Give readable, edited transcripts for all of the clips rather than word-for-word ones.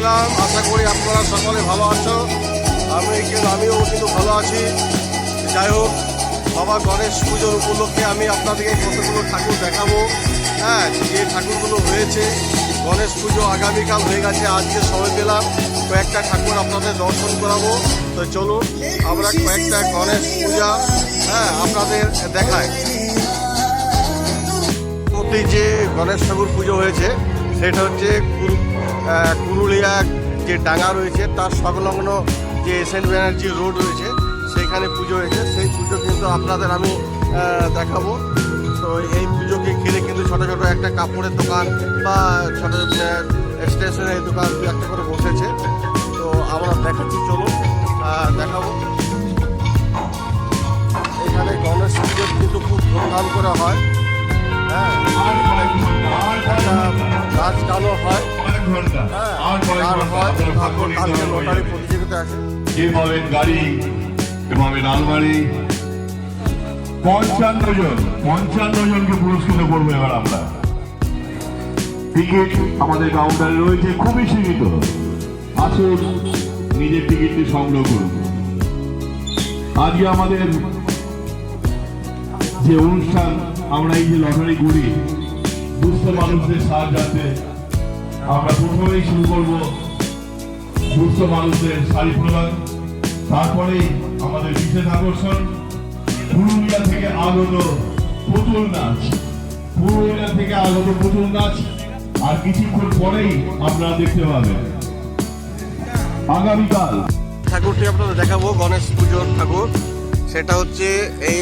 পেলাম। আশা করি আপনারা সকলে ভালো আছো, আমিও কিন্তু ভালো আছি। যাই হোক, বাবা গণেশ পুজোর উপলক্ষে আমি আপনাদেরকে কতগুলো ঠাকুর দেখাবো। হ্যাঁ, যে ঠাকুরগুলো হয়েছে, গণেশ পুজো আগামীকাল হয়ে গেছে, আজকে সময় পেলাম কয়েকটা ঠাকুর আপনাদের দর্শন করাবো। তো চলুন আমরা কয়েকটা গণেশ পূজা আপনাদের দেখাই। যে গণেশ ঠাকুর পুজো হয়েছে সেটা হচ্ছে কুরুলিয়া যে ডাঙ্গা রয়েছে তার সংলগ্ন যে এসএন ব্যানার্জি রোড রয়েছে সেইখানে পুজো হয়েছে। সেই পুজো কিন্তু আপনাদের আমি দেখাবো। তো এই পুজোকে ঘিরে কিন্তু ছোটো ছোটো একটা কাপড়ের দোকান বা ছোটো স্টেশনারি দোকান দু একটা করে বসেছে। তো আমরা দেখাচ্ছি, চলুন দেখাবো। এখানে গণেশ পুজো কিন্তু খুব ধুমধাম করে হয়। হ্যাঁ, গাছ গানও হয়, লটারি প্রতিযোগিতা আছে। কে পাবেন গাড়ি, কে পাবেন আলমারি, 55 জনকে পুরস্কৃত করবো এবার আমরা। টিকিট আমাদের কাউন্টারে রয়েছে, খুবই সীমিত। আসুন, নিজের টিকিটটি সংগ্রহ করুন। আজকে আমাদের যে অনুষ্ঠান, আমরা এই যে লটারি করি দুস্থ মানুষদের সাহায্যার্থে, আমরা প্রথমেই শুরু করব দুস্থ মানুষদের শাড়ি প্রদান। তারপরেই আমাদের বিশেষ আকর্ষণ পুরুলিয়া থেকে আগত পুতুল নাচ, আর কিছুক্ষণ পরেই আপনারা দেখতে পাবেন। আগামীকাল ঠাকুরটি আপনাদের দেখাবো, গণেশ পুজোর ঠাকুর। সেটা হচ্ছে এই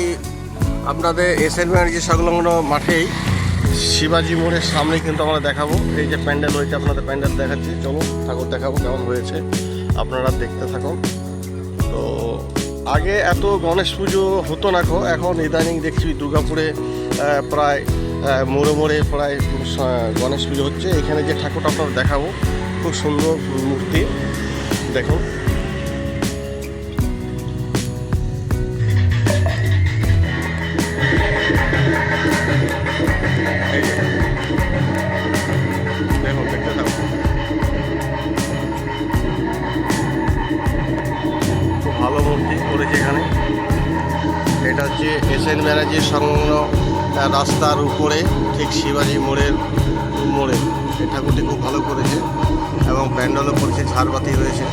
আপনাদের এসএন ব্যানার্জি সংলগ্ন মাঠেই শিবাজি মোড়ের সামনে কিন্তু আমরা দেখাবো। এই যে প্যান্ডেল হয়েছে, আপনাদের প্যান্ডেল দেখাচ্ছি, চলুন ঠাকুর দেখাবো কেমন হয়েছে, আপনারা দেখতে থাকুন। তো আগে এত গণেশ পুজো হতো না, এখন ইদানিং দেখছি দুর্গাপুরে প্রায় মোড়ে মোড়ে প্রায় গণেশ পুজো হচ্ছে। এখানে যে ঠাকুরটা আপনারা দেখাবো, খুব সুন্দর মূর্তি, দেখুন। দেখুন, দেখতে থাকুন, খুব ভালো মূর্তি করেছে এখানে। এটা হচ্ছে এসএন ব্যানার্জির সংলগ্ন রাস্তার উপরে, ঠিক শিবাজি মোড়ে এই ঠাকুরটি খুব ভালো করেছে এবং প্যান্ডেলও করেছে, ঝাড়বাতি হয়েছে।